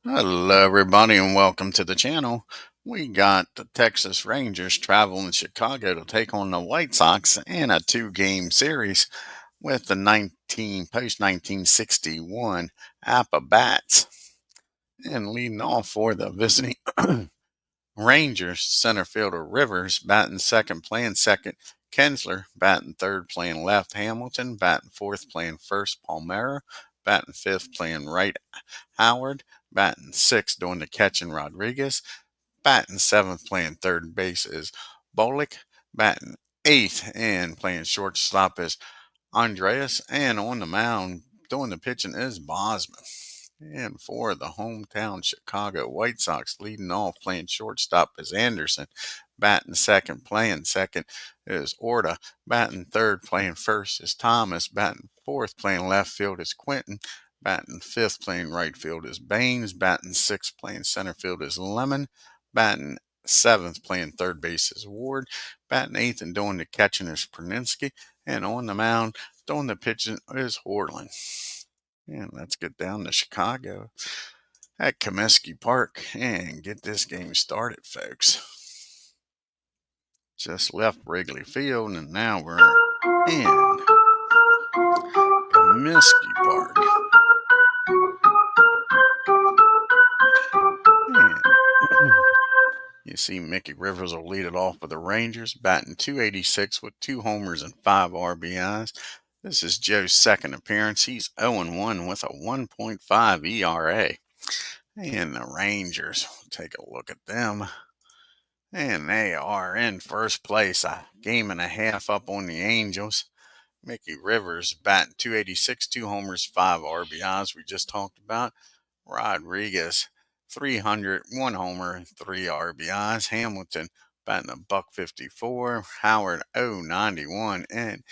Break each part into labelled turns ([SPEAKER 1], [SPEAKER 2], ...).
[SPEAKER 1] Hello, everybody, and welcome to the channel. We got the Texas Rangers traveling to Chicago to take on the White Sox in a two-game series with the post 1961 Apba bats. And leading off for the visiting Rangers, center fielder Rivers batting second, playing second. Kinsler batting third, playing left. Hamilton batting fourth, playing first. Palmera batting fifth, playing right. Howard batting sixth, doing the catching. Rodriguez batting seventh, playing third base is Bolick. Batting eighth and playing shortstop is Andreas. And on the mound doing the pitching is BOSMAN. And for the hometown Chicago White Sox, leading off playing shortstop is Anderson. Batting second, playing second is Orta. Batting third, playing first is Thomas. Batting fourth, playing left field is Quinton. Batting fifth, playing right field is Baines. Batting sixth, playing center field is Lemon. Batting seventh, playing third base is Ward. Batting eighth and doing the catching is Perninsky. And on the mound, doing the pitching is HORLEN. And let's get down to Chicago at Comiskey Park and get this game started, folks. Just left Wrigley Field, and now we're in Comiskey Park. And you see Mickey Rivers will lead it off for the Rangers, batting .286 with 2 homers and 5 RBIs. This is Joe's second appearance. He's 0-1 with a 1.5 ERA. And the Rangers, we'll take a look at them. And they are in first place, a game and a half up on the Angels. Mickey Rivers batting .286, 2 homers, 5 RBIs we just talked about. Rodriguez, 300, 1 homer, 3 RBIs. Hamilton batting a .154. Howard, 091. And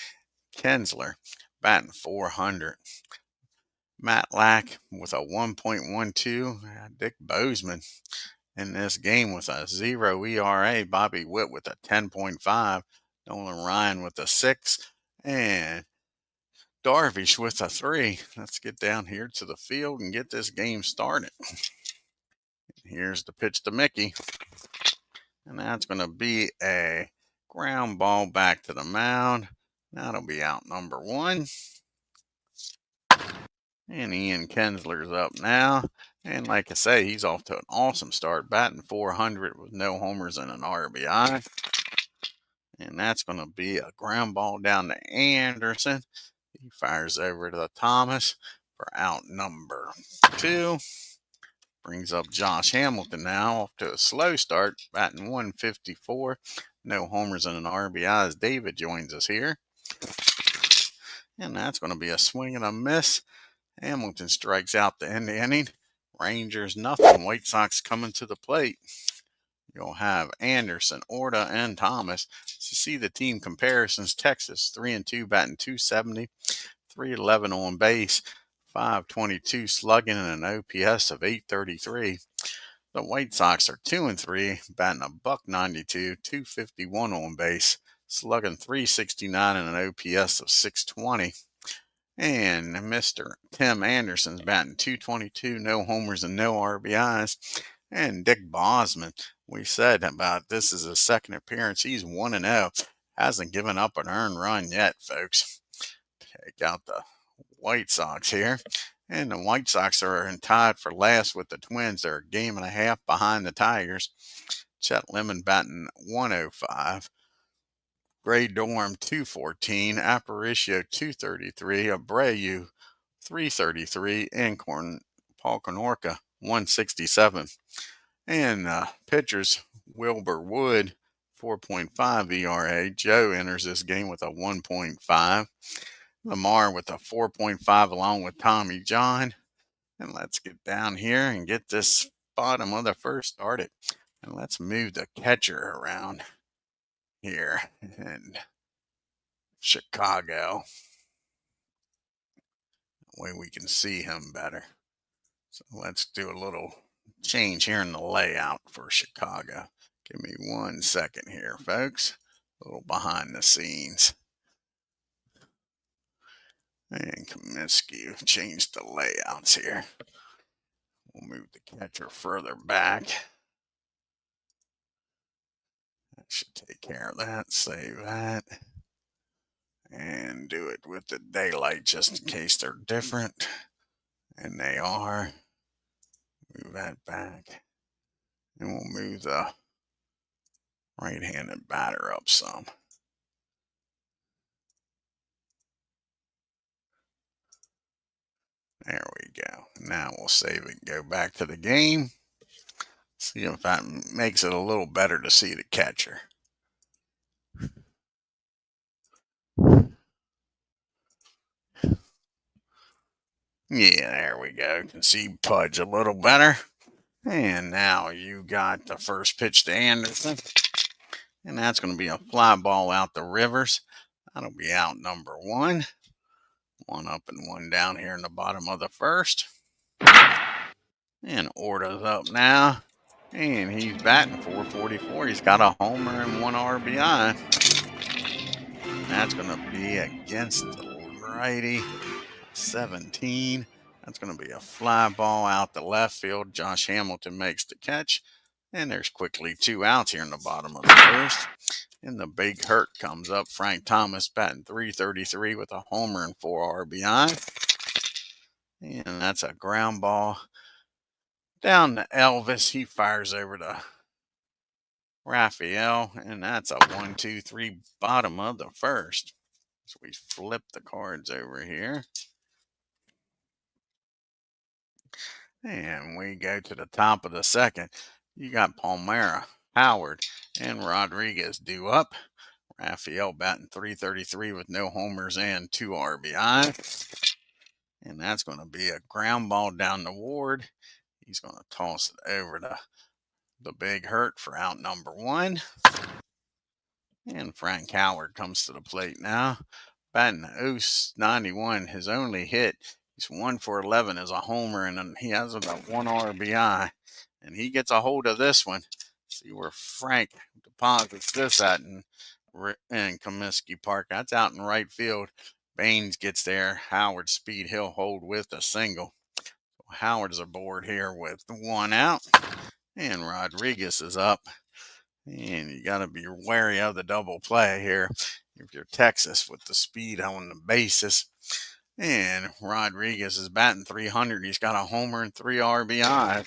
[SPEAKER 1] Kinsler batting .400. Matt Lack with a 1.12. Dick Bozeman in this game with a 0 ERA. Bobby Witt with a 10.5. Nolan Ryan with a 6. And Darvish with a 3. Let's get down here to the field and get this game started. Here's the pitch to Mickey. And that's going to be a ground ball back to the mound. That'll be out number 1. And Ian Kinsler's up now. And like I say, he's off to an awesome start, batting .400 with no homers and an RBI. And that's going to be a ground ball down to Anderson. He fires over to the Thomas for out number 2. Brings up Josh Hamilton now, off to a slow start, batting .154. No homers and an RBI as David joins us here. And that's going to be a swing and a miss. Hamilton strikes out to end the inning. Rangers nothing. White Sox coming to the plate. You'll have Anderson, Orta, and Thomas. To see the team comparisons, Texas 3-2 batting .270, .311 on base, .522 slugging, and an OPS of .833. The White Sox are 2-3 batting a .192, .251 on base, slugging .369 and an OPS of .620. And Mr. Tim Anderson's batting .222, no homers and no RBIs. And Dick Bosman, we said about this is his second appearance. He's 1-0. Hasn't given up an earned run yet, folks. Take out the White Sox here. And the White Sox are tied for last with the Twins. They're a game and a half behind the Tigers. Chet Lemon batting .105. Gray Dorm 214, Aparicio 233, Abreu 333, and Paul Konorka 167. And pitchers Wilbur Wood 4.5 ERA. Joe enters this game with a 1.5. Lamar with a 4.5 along with Tommy John. And let's get down here and get this bottom of the first started. And let's move the catcher around here in Chicago. That way we can see him better. So let's do a little change here in the layout for Chicago. Give me 1 second here, folks. A little behind the scenes. And Comiskey changed the layouts here. We'll move the catcher further back. That should take care of that. Save that. And do it with the daylight just in case they're different. And they are. Move that back. And we'll move the right-handed batter up some. There we go. Now we'll save it and go back to the game. See if that makes it a little better to see the catcher. Yeah, there we go. You can see Pudge a little better. And now you got the first pitch to Anderson. And that's going to be a fly ball out to Rivers. That'll be out number one. One up and one down here in the bottom of the first. And Orta's up now. And he's batting .444. He's got a homer and 1 RBI. That's going to be against the righty. 17. That's going to be a fly ball out the left field. Josh Hamilton makes the catch. And there's quickly 2 outs here in the bottom of the first. And the big hurt comes up. Frank Thomas batting .333 with a homer and 4 RBI. And that's a ground ball down to Elvis. He fires over to Raphael. And that's a 1-2-3 bottom of the first. So we flip the cards over here. And we go to the top of the second. You got Palmera, Howard, and Rodriguez due up. Raphael batting .333 with no homers and 2 RBI. And that's going to be a ground ball down the Ward. He's going to toss it over to the big hurt for out number 1. And Frank Howard comes to the plate now. Batting .091, his only hit. He's 1 for 11 as a homer, and he has about 1 RBI. And he gets a hold of this one. See where Frank deposits this at in Comiskey Park. That's out in right field. Baines gets there. Howard speed, he'll hold with a single. So Howard's aboard here with 1 out. And Rodriguez is up. And you got to be wary of the double play here if you're Texas with the speed on the bases. And Rodriguez is batting .300. He's got a homer and 3 RBI.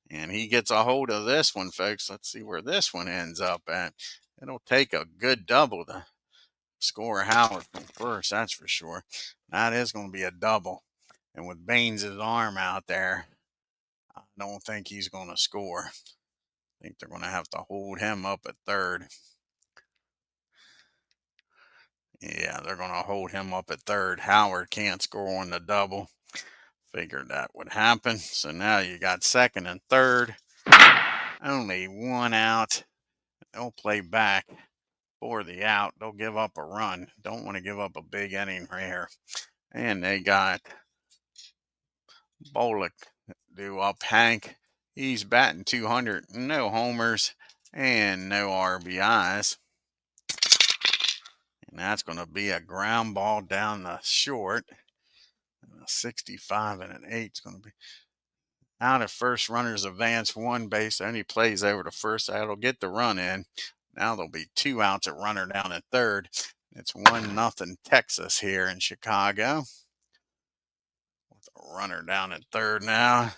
[SPEAKER 1] And he gets a hold of this one, folks. Let's see where this one ends up at. It'll take a good double to score Howard from first, that's for sure. That is going to be a double. And with Baines' arm out there, I don't think he's going to score. I think they're going to have to hold him up at third. Yeah, they're going to hold him up at third. Howard can't score on the double. Figured that would happen. So now you got second and third. Only 1 out. They'll play back for the out. They'll give up a run. Don't want to give up a big inning here. And they got Bolick due up. Hank, he's batting .200. No homers and no RBIs. And that's going to be a ground ball down the short. And a 65 and an 8 is going to be out at first. Runners advance 1 base. Only plays over to first. That'll get the run in. Now there'll be 2 outs at runner down at third. It's 1-0 Texas here in Chicago. With a runner down at third now.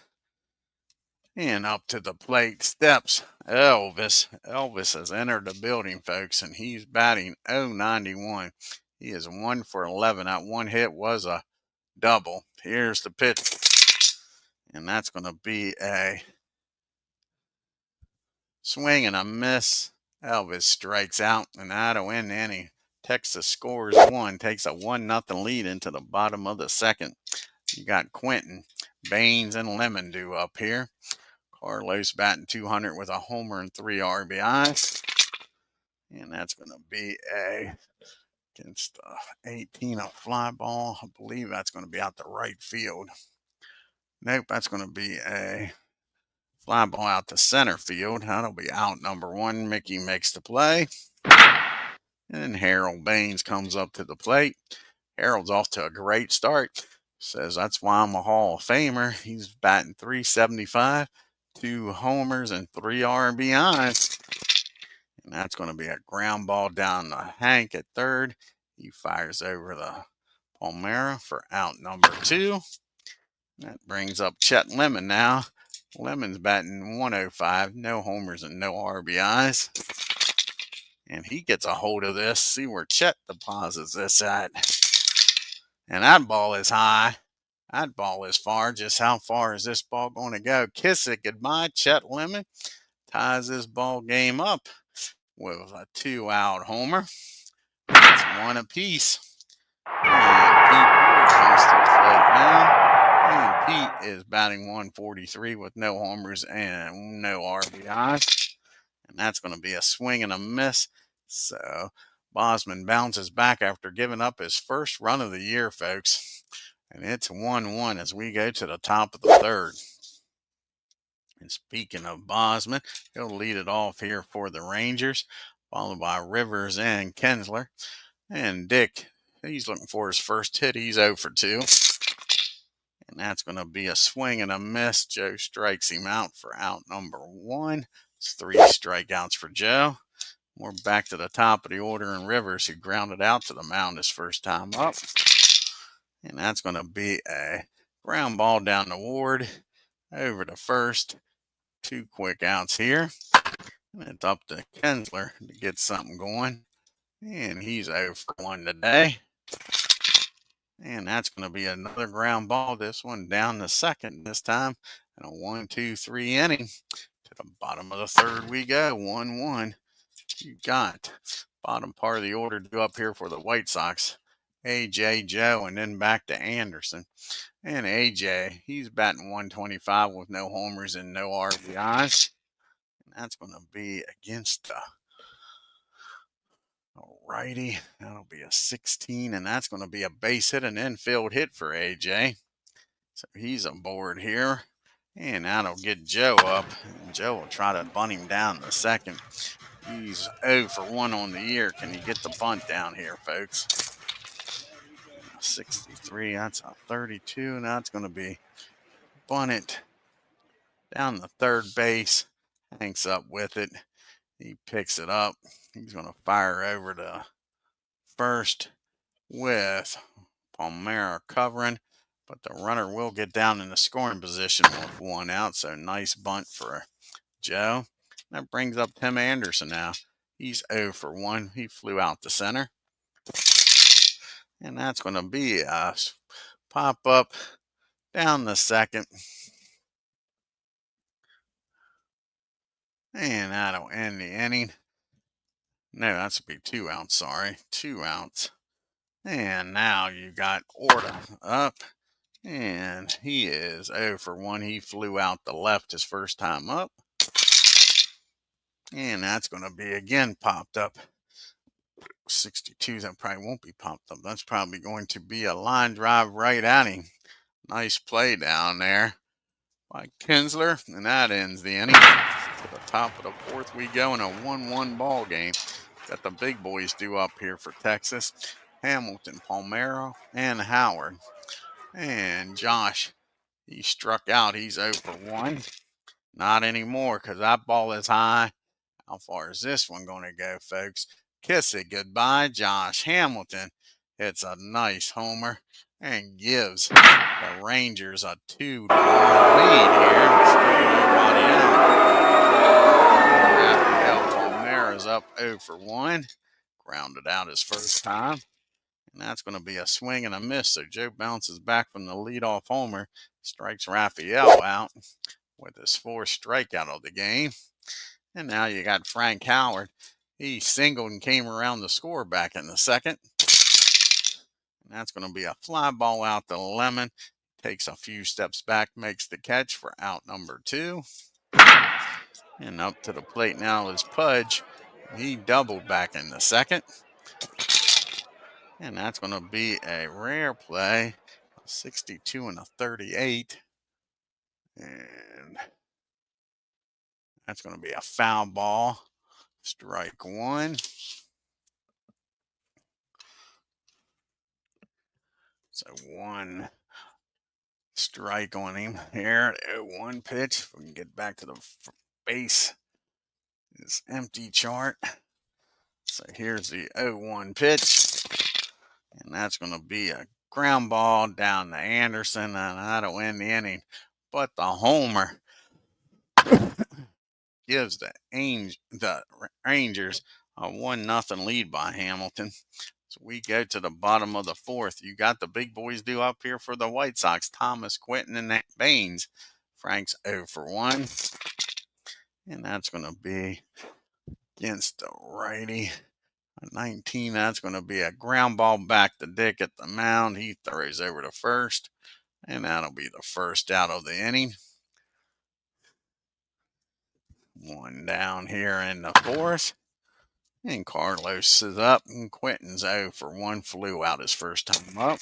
[SPEAKER 1] And up to the plate steps Elvis. Elvis has entered the building, folks, and he's batting .091. He is 1 for 11. That 1 hit was a double. Here's the pitch. And that's going to be a swing and a miss. Elvis strikes out, and that'll end the inning. Texas scores 1, takes a 1-0 lead into the bottom of the second. You got Quentin, Baines, and Lemon due up here. Carlos batting .200 with a homer and 3 RBIs. And that's going to be against 18, a fly ball. I believe that's going to be out the right field. Nope, that's going to be a fly ball out to center field. That'll be out number 1. Mickey makes the play. And then Harold Baines comes up to the plate. Harold's off to a great start. Says that's why I'm a Hall of Famer. He's batting .375, 2 homers, and 3 RBIs. And that's going to be a ground ball down to Hank at third. He fires over the Palmera for out number 2. That brings up Chet Lemon now. Lemon's batting .105, no homers and no RBIs. And he gets a hold of this. See where Chet deposits this at. And that ball is high. That ball is far. Just how far is this ball going to go? Kiss it goodbye. Chet Lemon ties this ball game up with a 2-out homer. It's 1 apiece. And Pete Ward comes to the plate now. And Pete is batting .143 with no homers and no RBIs. And that's going to be a swing and a miss. So BOSMAN bounces back after giving up his first run of the year, folks. And it's 1-1 as we go to the top of the third. And speaking of BOSMAN, he'll lead it off here for the Rangers, followed by Rivers and Kinsler. And Dick, he's looking for his first hit. He's 0 for 2. And that's going to be a swing and a miss. Joe strikes him out for out number 1. It's 3 strikeouts for Joe. We're back to the top of the order, and Rivers, who grounded out to the mound his first time up. And that's going to be a ground ball down the Ward over to first. 2 quick outs here. And it's up to Kinsler to get something going. And he's 0 for 1 today. And that's going to be another ground ball. This one down the second this time. And a 1-2-3 inning. To the bottom of the third we go. 1-1. You got bottom part of the order due up here for the White Sox. AJ, Joe, and then back to Anderson. And AJ, he's batting .125 with no homers and no RBIs. And that's going to be against the righty. That'll be a 16, and that's going to be a base hit and infield hit for AJ. So he's aboard here. And that'll get Joe up. And Joe will try to bunt him down in the second. He's 0 for 1 on the year. Can he get the bunt down here, folks? 63, that's a 32, and that's going to be bunted down the third base. Hanks up with it. He picks it up. He's going to fire over to first with Palmera covering, but the runner will get down in the scoring position with 1 out, so nice bunt for Joe. That brings up Tim Anderson now. He's 0 for 1. He flew out to center. And that's going to be a pop up down the second. And that'll end the inning. No, that's going to be 2 outs, sorry. 2 outs. And now you got Orta up. And he is 0 for 1. He flew out the left his first time up. And that's going to be again popped up. 62, that probably won't be popped up. That's probably going to be a line drive right at him. Nice play down there by Kinsler. And that ends the inning. To the top of the fourth we go in a 1-1 ball game. Got the big boys due up here for Texas. Hamilton, Palmera, and Howard. And Josh, he struck out. He's 0 for 1. Not anymore, because that ball is high. How far is this one going to go, folks? Kiss it goodbye. Josh Hamilton hits a nice homer and gives the Rangers a 2-1 lead here. Striking everybody out. Rafael Palmera's up 0 for 1. Grounded out his first time. And that's going to be a swing and a miss. So Joe bounces back from the leadoff homer. Strikes Rafael out with his 4th strikeout of the game. And now you got Frank Howard. He singled and came around the score back in the second. And that's going to be a fly ball out to Lemon. Takes a few steps back, makes the catch for out number 2. And up to the plate now is Pudge. He doubled back in the second. And that's going to be a rare play. A 62 and a 38. And that's going to be a foul ball. Strike 1. So 1 strike on him here. 0-1 pitch. If we can get back to the base, this empty chart. So here's the 0-1 pitch, and that's going to be a ground ball down to Anderson, and that'll end the inning. But the homer gives the Rangers a 1-0 lead by Hamilton. So we go to the bottom of the fourth. You got the big boys due up here for the White Sox. Thomas, Quinton, and Baines. Frank's 0-1. And that's going to be against the righty. 19, that's going to be a ground ball back to Dick at the mound. He throws over to first. And that'll be the first out of the inning. One down here in the fourth. And Carlos is up, and Quinton's 0-1, flew out his first time up.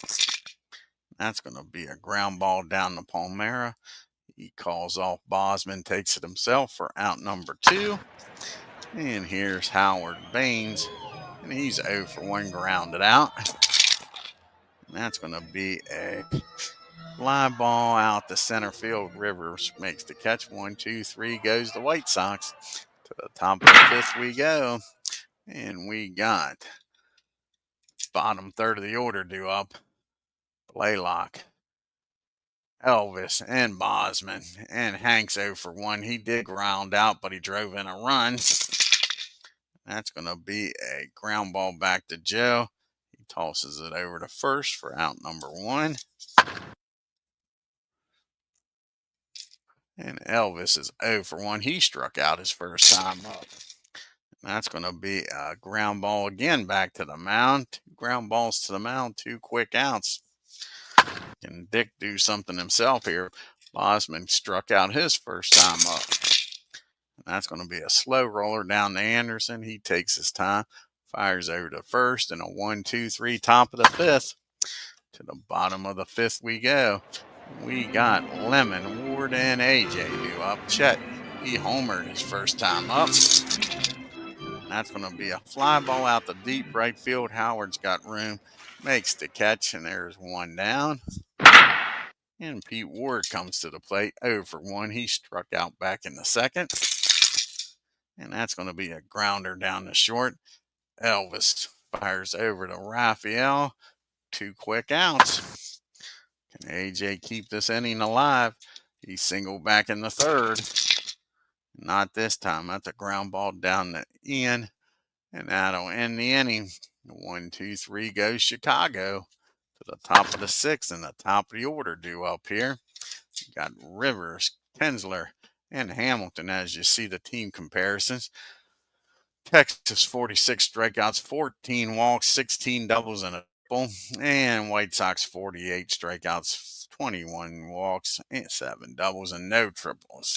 [SPEAKER 1] That's going to be a ground ball down to Palmera. He calls off BOSMAN, takes it himself for out number 2. And here's Howard Baines, and he's 0-1, grounded out. And that's going to be a fly ball out the center field. Rivers makes the catch. 1, 2, 3 goes the White Sox. To the top of the fifth we go. And we got bottom third of the order due up. Blaylock, Elvis, and BOSMAN. And Hank's 0-1. He did ground out, but he drove in a run. That's going to be a ground ball back to Joe. He tosses it over to first for out number 1. And Elvis is 0-1. He struck out his first time up. That's going to be a ground ball again back to the mound. 2 ground balls to the mound, 2 quick outs. Can Dick do something himself here? BOSMAN struck out his first time up. And that's going to be a slow roller down to Anderson. He takes his time, fires over to first, and a 1, 2, 3 top of the fifth. To the bottom of the fifth we go. We got Lemon, Ward, and AJ due up. Chet, he homered his first time up. That's going to be a fly ball out the deep right field. Howard's got room, makes the catch, and there's one down. And Pete Ward comes to the plate, 0-1. He struck out back in the second. And that's going to be a grounder down the short. Elvis fires over to Raphael. 2 quick outs. Can AJ keep this inning alive? He's single back in the third. Not this time. That's a ground ball down to Ian. And that'll end the inning. 1, 2, 3 goes Chicago. To the top of the sixth and the top of the order due up here. You got Rivers, Kinsler, and Hamilton as you see the team comparisons. Texas 46 strikeouts, 14 walks, 16 doubles, and a triple. And White Sox 48 strikeouts, 21 walks, and 7 doubles, and no triples.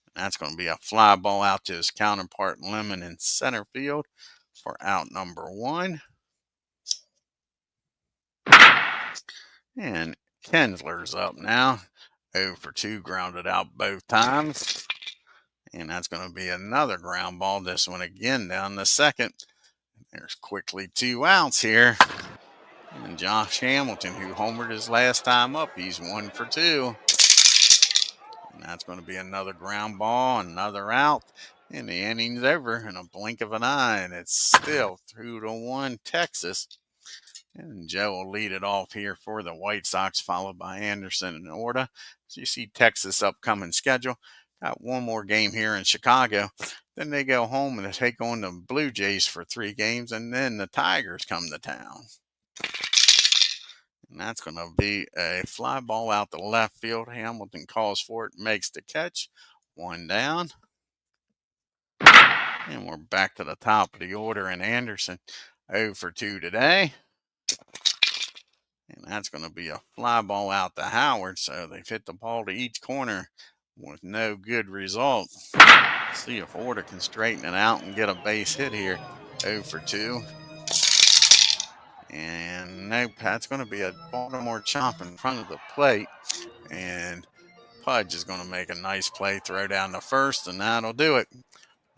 [SPEAKER 1] And that's going to be a fly ball out to his counterpart Lemon in center field for out number 1. And Kinsler's up now. 0-2, grounded out both times. And that's going to be another ground ball. This one again down the second. There's quickly 2 outs here. And Josh Hamilton, who homered his last time up, he's 1-2. And that's going to be another ground ball, another out. And the inning's over in a blink of an eye. And it's still 2-1 Texas. And Joe will lead it off here for the White Sox, followed by Anderson and Orta. So you see Texas' upcoming schedule. Got one more game here in Chicago. Then they go home and they take on the Blue Jays for 3 games. And then the Tigers come to town. And that's going to be a fly ball out the left field. Hamilton calls for it, makes the catch. 1 down. And we're back to the top of the order. And Anderson 0-2 today. And that's going to be a fly ball out to Howard. So they've hit the ball to each corner with no good result. See if Orta can straighten it out and get a base hit here. 0-2. And nope, that's going to be a Baltimore chop in front of the plate. And Pudge is going to make a nice play, throw down the first, and that'll do it.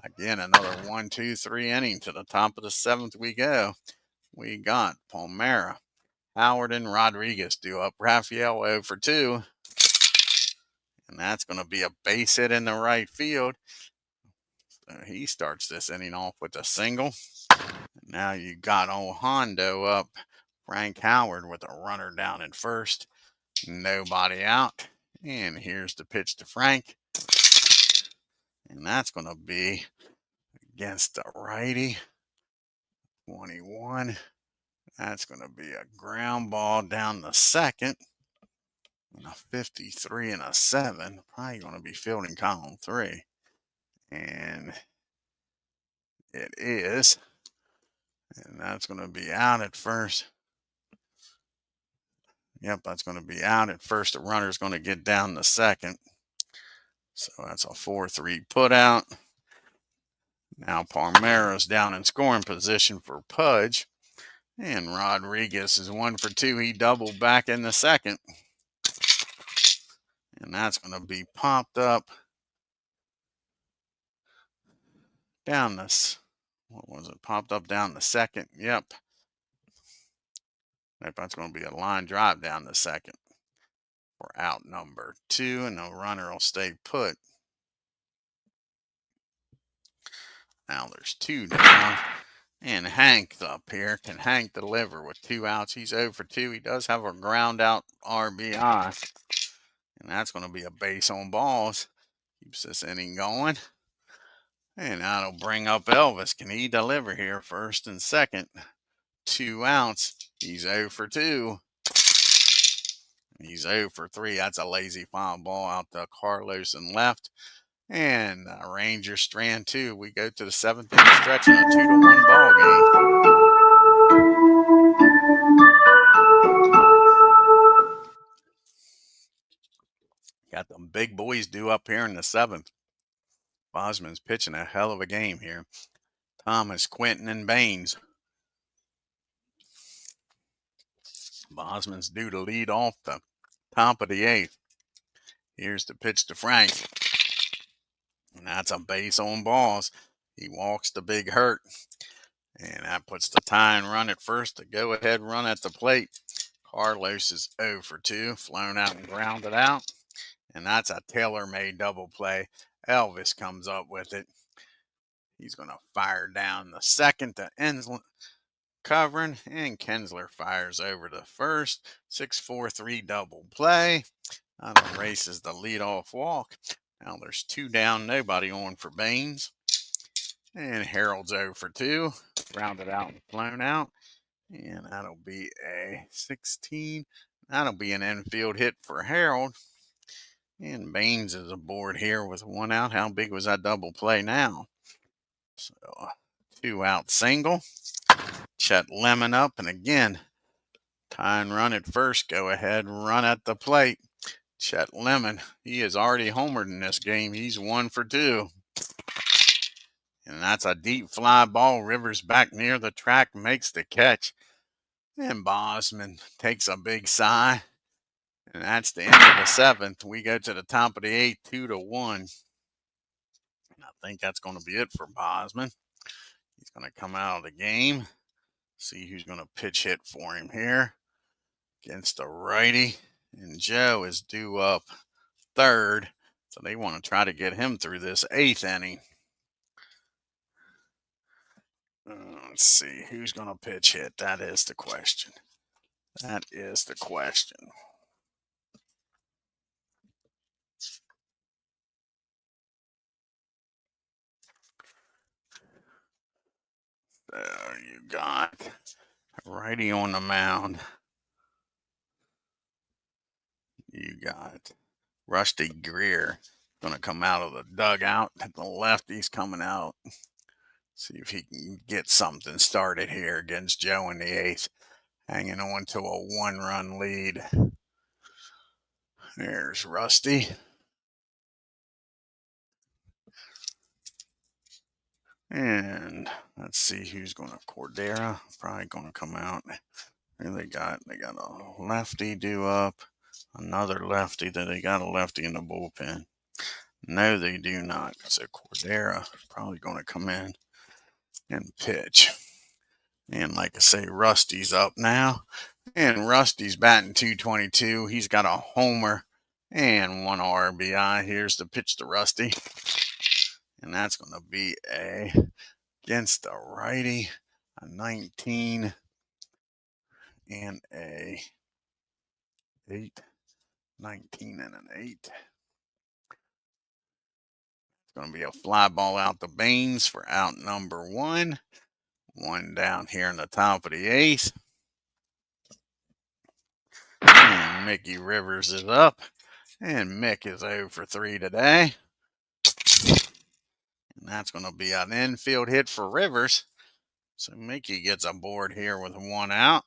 [SPEAKER 1] Again, another 1, 2, 3 inning. To the top of the 7th we go. We got Palmera, Howard and Rodriguez due up. Raphael 0 for 2. And that's going to be a base hit in the right field. So he starts this inning off with a single. Now you got old Hondo up. Frank Howard with a runner down in first. Nobody out. And here's the pitch to Frank. And that's going to be against the righty. 21. That's going to be a ground ball down the second. And a 53 and a 7. Probably going to be fielding column 3. And it is. And that's going to be out at first. Yep, that's going to be out at first. The runner's going to get down the second. So that's a 4-3 put out. Now Palmeiras down in scoring position for Pudge. And Rodriguez is 1 for 2. He doubled back in the second. And that's going to be popped up down this. What was it? Popped up down the second. Yep. That's going to be a line drive down the second for out number 2. And the runner will stay put. Now there's 2 down. And Hank's up here. Can Hank deliver with 2 outs? He's 0 for 2. He does have a ground out RBI. And that's going to be a base on balls. Keeps this inning going. And that'll bring up Elvis. Can he deliver here? First and second. 2 outs. He's 0 for 2. He's 0 for 3. That's a lazy foul ball out to Carlos and left. And Rangers strand 2. We go to the 7th inning stretch in a 2-1 ball game. Got them big boys due up here in the 7th. Bosman's pitching a hell of a game here. Thomas, Quinton, and Baines. Bosman's due to lead off the top of the 8th. Here's the pitch to Frank. And that's a base on balls. He walks the big hurt. And that puts the tying run at first. The go-ahead run at the plate. Carlos is 0 for 2. Flown out and grounded out. And that's a tailor-made double play. Elvis comes up with it. He's going to fire down the second to Ensler covering. And Kinsler fires over to first. 6-4-3 double play. That erases the leadoff walk. Now there's 2 down, nobody on for Baines. And Harold's 0 for 2. Grounded out and flown out. And that'll be a 16. That'll be an infield hit for Harold. And Baines is aboard here with 1 out. How big was that double play now? So 2 out single. Chet Lemon up. And again, tying run at first. Go ahead, run at the plate. Chet Lemon, he has already homered in this game. He's 1 for 2. And that's a deep fly ball. Rivers back near the track, makes the catch. And Bosman takes a big sigh. And that's the end of the 7th. We go to the top of the 8th, 2-1. And I think that's going to be it for Bosman. He's going to come out of the game. See who's going to pitch hit for him here against the righty. And Joe is due up 3rd. So they want to try to get him through this 8th inning. Let's see who's going to pitch hit. That is the question. That is the question. There you got righty on the mound. You got Rusty Greer going to come out of the dugout. The lefty's coming out. See if he can get something started here against Joe in the 8th. Hanging on to a 1-run lead. There's Rusty. And let's see who's going to. Cordera probably going to come out. And they got a lefty due up. Another lefty. They got a lefty in the bullpen. No, they do not. So Cordera probably going to come in and pitch. And like I say, Rusty's up now. And Rusty's batting 222. He's got a homer and 1 RBI. Here's the pitch to Rusty. And that's going to be against the righty, a 19 and a 8. 19 and an 8. It's going to be a fly ball out the Baines for out number 1. 1 down here in the top of the 8th. And Mickey Rivers is up. And Mick is 0 for 3 today. And that's going to be an infield hit for Rivers. So Mickey gets aboard here with 1 out.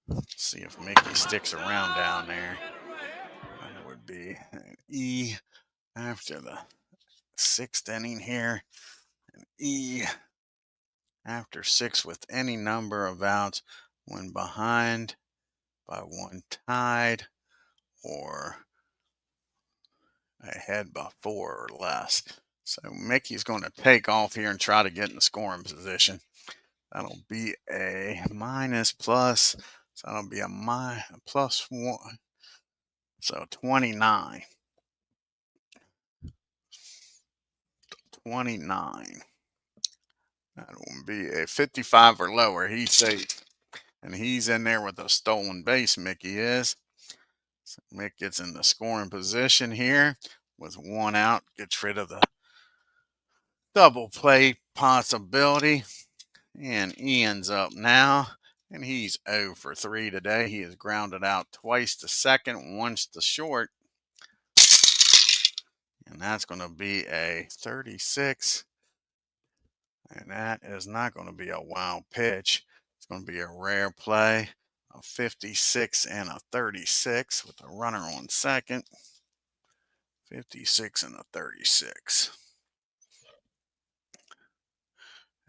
[SPEAKER 1] Let's see if Mickey sticks around down there. That would be an E after the 6th inning here. An E after 6 with any number of outs when behind by 1 tied or ahead by 4 or less. So Mickey's going to take off here and try to get in the scoring position. That'll be a minus plus. So that'll be a plus 1. So 29. 29. That will be a 55 or lower. He's safe. And he's in there with a stolen base, Mickey is. So Mick gets in the scoring position here with 1 out. Gets rid of the double play possibility. And Ian's up now. And he's 0 for 3 today. He has grounded out twice to second, once to short. And that's going to be a 36. And that is not going to be a wild pitch. It's going to be a rare play. A 56 and a 36 with a runner on second. 56 and a 36.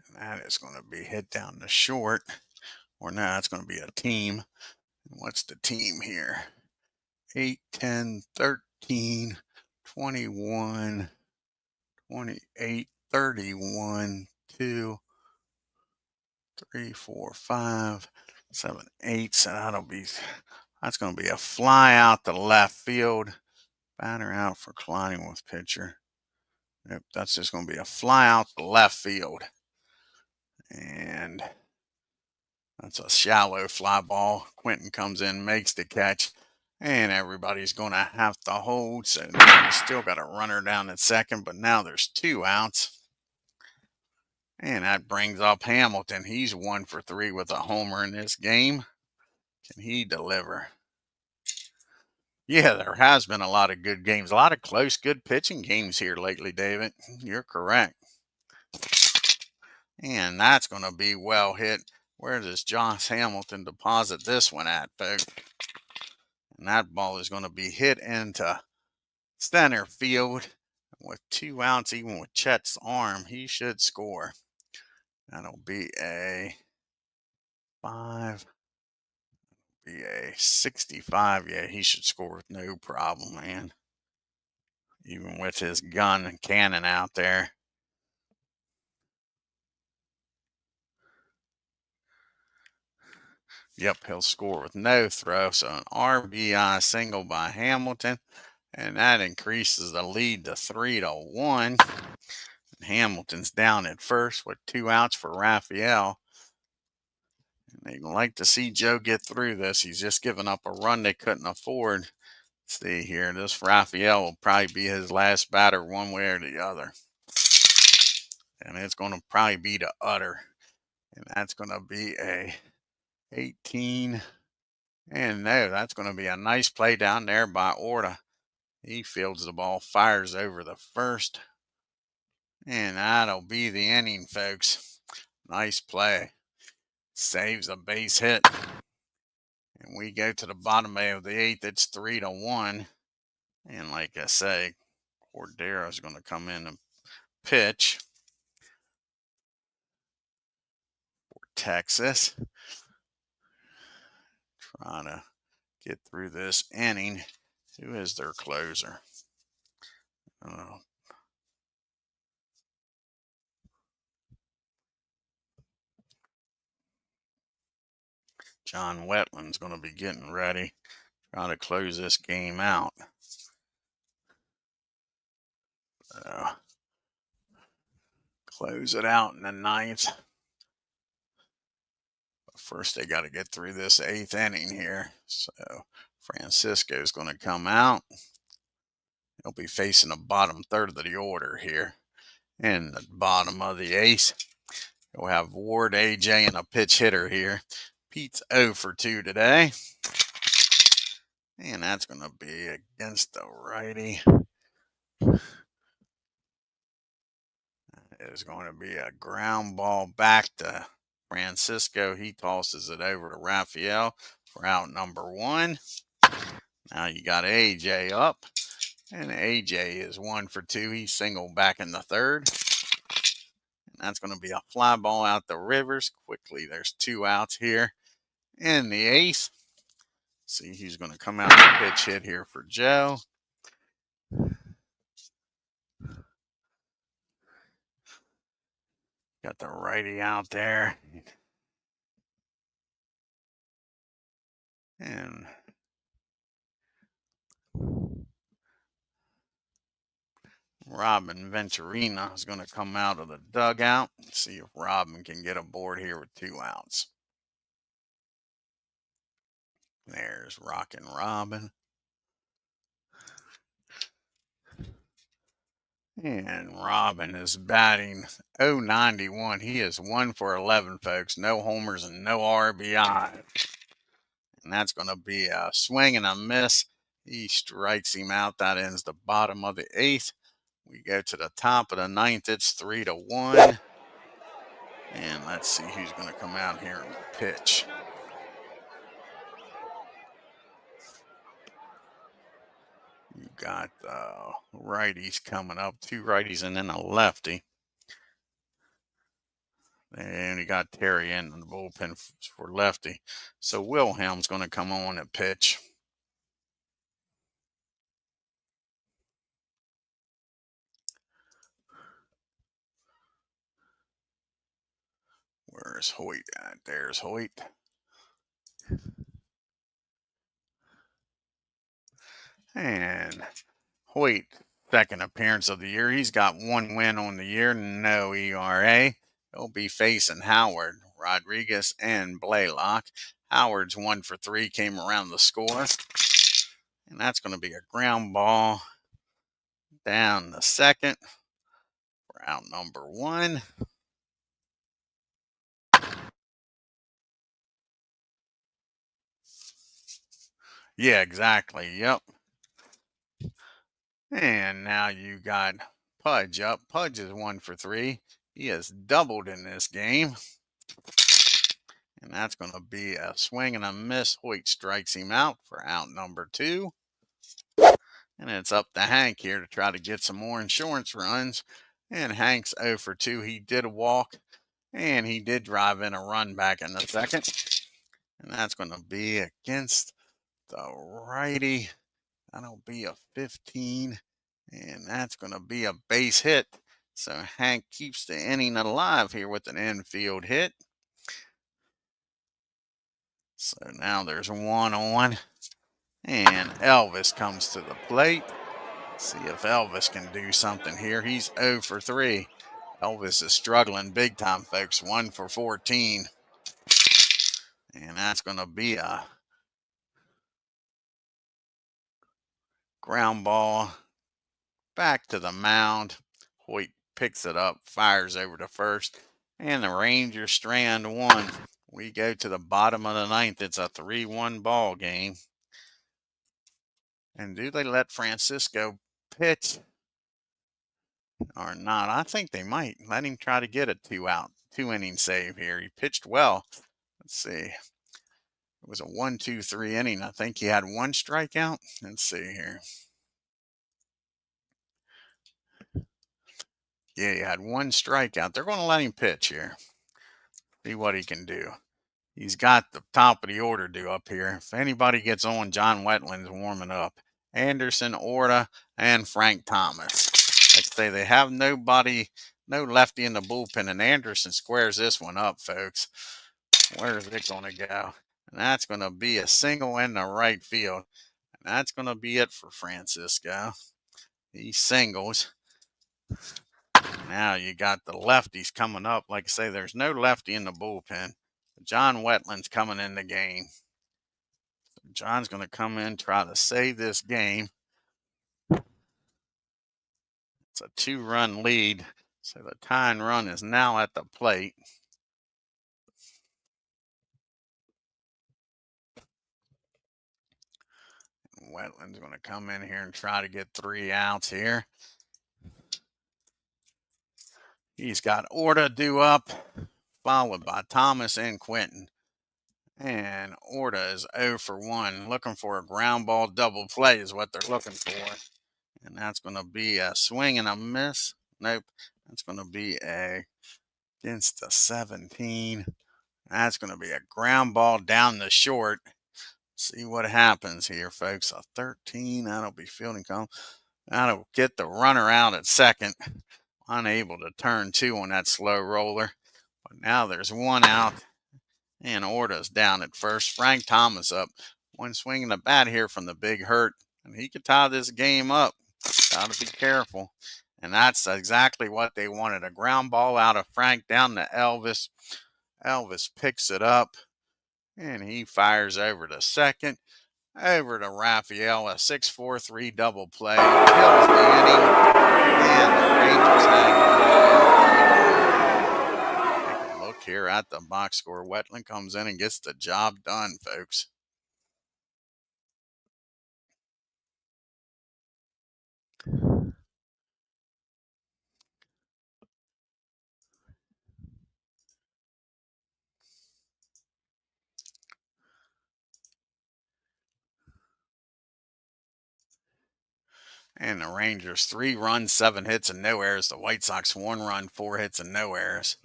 [SPEAKER 1] And that is going to be hit down to short. Or no, that's going to be a team. And what's the team here? 8, 10, 13, 21, 28, 31, 2, 3, 4, 5, 7, 8. So that's going to be a fly out to left field. Batter out for colliding with pitcher. Yep, that's just going to be a fly out to left field. And that's a shallow fly ball. Quentin comes in, makes the catch. And everybody's going to have to hold. So now you still got a runner down at second. But now there's 2 outs. And that brings up Hamilton. He's 1 for 3 with a homer in this game. Can he deliver? Yeah, there has been a lot of good games. A lot of close, good pitching games here lately, David. You're correct. And that's going to be well hit. Where does Josh Hamilton deposit this one at, folks? And that ball is going to be hit into center field. With 2 outs, even with Chet's arm, he should score. That'll be a 5. Be a 65. Yeah, he should score with no problem, man. Even with his gun and cannon out there. Yep, he'll score with no throw. So an RBI single by Hamilton. And that increases the lead to 3-1. And Hamilton's down at first with 2 outs for Raphael. And they'd like to see Joe get through this. He's just given up a run they couldn't afford. See here, this Raphael will probably be his last batter one way or the other. And it's going to probably be the utter. And that's going to be a 18. And no, that's going to be a nice play down there by Orta. He fields the ball, fires over the first. And that'll be the inning, folks. Nice play. Saves a base hit. And we go to the bottom of the 8th. It's 3-1. And like I say, Cordero's going to come in and pitch for Texas. Trying to get through this inning. Who is their closer? John Wetland's going to be getting ready, trying to close this game out. Close it out in the ninth. But first, they got to get through this 8th inning here. So Francisco's going to come out. He'll be facing the bottom third of the order here. In the bottom of the 8th, you'll have Ward, AJ, and a pitch hitter here. Pete's 0 for 2 today. And that's going to be against the righty. It is going to be a ground ball back to Francisco. He tosses it over to Raphael for out number 1. Now you got AJ up. And AJ is 1 for 2. He's single back in the 3rd. And that's going to be a fly ball out the Rivers. Quickly, there's 2 outs here in the 8th. See who's going to come out and pitch hit here for Joe. Got the righty out there. And Robin Venturina is going to come out of the dugout. See if Robin can get aboard here with 2 outs. There's Rockin' Robin. And Robin is batting .091. He is 1 for 11, folks. No homers and no RBI. And that's going to be a swing and a miss. He strikes him out. That ends the bottom of the 8th. We go to the top of the 9th. It's 3-1. And let's see who's going to come out here and pitch. You got righties coming up. 2 righties and then a lefty. And you got Terry in the bullpen for lefty. So Wilhelm's going to come on and pitch. Where's Hoyt at? There's Hoyt. And Hoyt, 2nd appearance of the year. He's got 1 win on the year, no ERA. He'll be facing Howard, Rodriguez, and Blaylock. Howard's 1 for 3, came around the score. And that's going to be a ground ball down the 2nd for out number 1. Yeah, exactly. Yep. And now you got Pudge up. Pudge is 1 for 3. He has doubled in this game. And that's going to be a swing and a miss. Hoyt strikes him out for out number 2. And it's up to Hank here to try to get some more insurance runs. And Hank's 0 for 2. He did a walk. And he did drive in a run back in the 2nd. And that's going to be against the righty. That'll be a 15. And that's going to be a base hit. So Hank keeps the inning alive here with an infield hit. So now there's 1 on. And Elvis comes to the plate. See if Elvis can do something here. He's 0 for 3. Elvis is struggling big time, folks. 1 for 14. And that's going to be a ground ball back to the mound. Hoyt picks it up, fires over to first, and the Rangers strand 1. We go to the bottom of the 9th. It's a 3-1 ball game. And do they let Francisco pitch or not? I think they might let him try to get a 2-inning save here. He pitched well. Let's see. It was a 1-2-3 inning. I think he had 1 strikeout. Let's see here. Yeah, he had 1 strikeout. They're going to let him pitch here. See what he can do. He's got the top of the order due up here. If anybody gets on, John Wetland's warming up. Anderson, Orta, and Frank Thomas. Like I say, they have nobody, no lefty in the bullpen, and Anderson squares this one up, folks. Where is it going to go? And that's going to be a single in the right field. And that's going to be it for Francisco. He singles. Now you got the lefties coming up. Like I say, there's no lefty in the bullpen. John Wetland's coming in the game. John's going to come in, try to save this game. It's a 2-run lead. So the tying run is now at the plate. Wetland's going to come in here and try to get 3 outs here. He's got Orta due up, followed by Thomas and Quentin. And Orta is 0 for 1. Looking for a ground ball double play is what they're looking for. And that's going to be a swing and a miss. Nope. That's going to be against the 17. That's going to be a ground ball down the short. See what happens here, folks. A 13. That'll be fielding come. That'll get the runner out at second. Unable to turn 2 on that slow roller. But now there's 1 out. And Orta's down at first. Frank Thomas up. One swing in the bat here from the big hurt. And he could tie this game up. Got to be careful. And that's exactly what they wanted. A ground ball out of Frank down to Elvis. Elvis picks it up. And he fires over to second. Over to Raphael. A 6-4-3 double play. Kills the inning. And the Rangers hang. Take a look here at the box score. Wetland comes in and gets the job done, folks. And the Rangers 3 runs, 7 hits, and no errors. The White Sox 1 run, 4 hits, and no errors.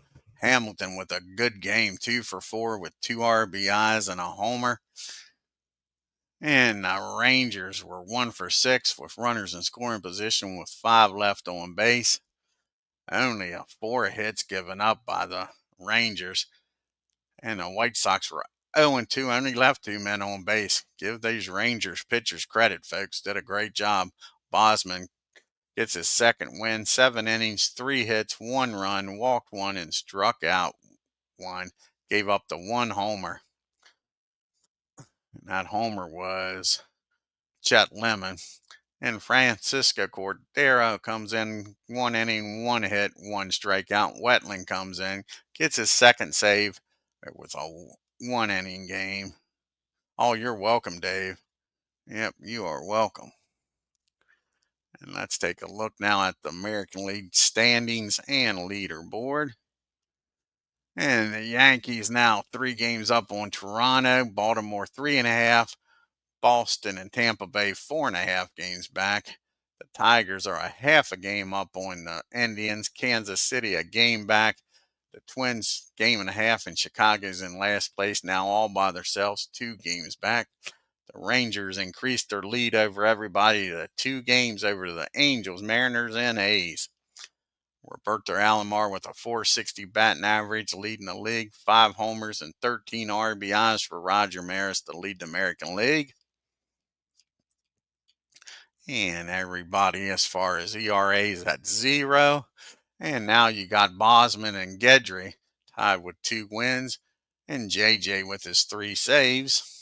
[SPEAKER 1] Hamilton with a good game, 2 for 4 with 2 RBIs and a homer. And the Rangers were 1 for 6 with runners in scoring position with 5 left on base. Only 4 hits given up by the Rangers. And the White Sox were 0-2, only left 2 men on base. Give these Rangers pitchers credit, folks. Did a great job. BOSMAN gets his second win, 7 innings, 3 hits, 1 run, walked 1, and struck out 1. Gave up the 1 homer. And that homer was Chet Lemon. And Francisco Cordero comes in, 1 inning, 1 hit, 1 strikeout. Wetland comes in, gets his second save. It was a 1 inning game. Oh, you're welcome, Dave. Yep, you are welcome. And let's take a look now at the American League standings and leaderboard. And the Yankees now 3 games up on Toronto, Baltimore 3.5, Boston and Tampa Bay 4.5 games back. The Tigers are a half a game up on the Indians, Kansas City a game back. The Twins game and a half, and Chicago's in last place now all by themselves, 2 games back. The Rangers increased their lead over everybody to 2 games over the Angels, Mariners, and A's. Roberto Alomar with a .460 batting average, leading the league, 5 homers and 13 RBIs for Roger Maris to lead the American League. And everybody as far as ERAs at 0. And now you got BOSMAN and Gedry tied with 2 wins, and JJ with his 3 saves.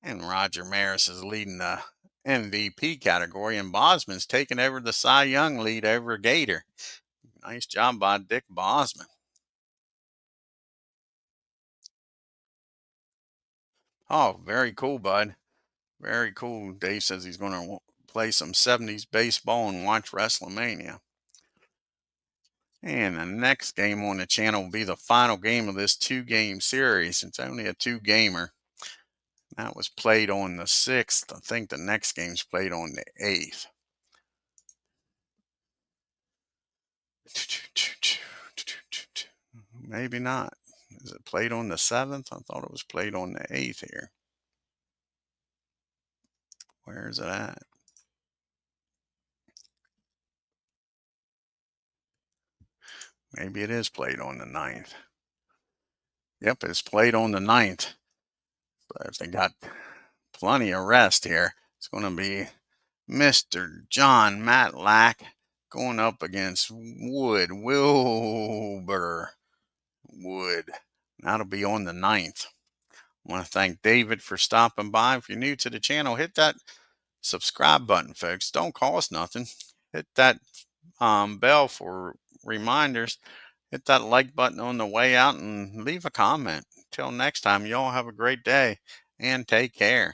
[SPEAKER 1] And Roger Maris is leading the MVP category, and BOSMAN's taking over the Cy Young lead over Gator. Nice job by Dick BOSMAN. Oh, very cool, bud. Very cool. Dave says he's going to play some 70s baseball and watch WrestleMania. And the next game on the channel will be the final game of this 2-game series. It's only a 2-gamer. That was played on the 6th. I think the next game's played on the 8th. Maybe not. Is it played on the 7th? I thought it was played on the 8th here. Where is it at? Maybe it is played on the 9th. Yep, it's played on the 9th. But if they got plenty of rest here, it's going to be Mr. John Matlack going up against Wilbur Wood. That'll be on the 9th. I want to thank David for stopping by. If you're new to the channel, hit that subscribe button, folks. Don't cost nothing. Hit that bell for reminders. Hit that like button on the way out and leave a comment. Until next time, y'all have a great day and take care.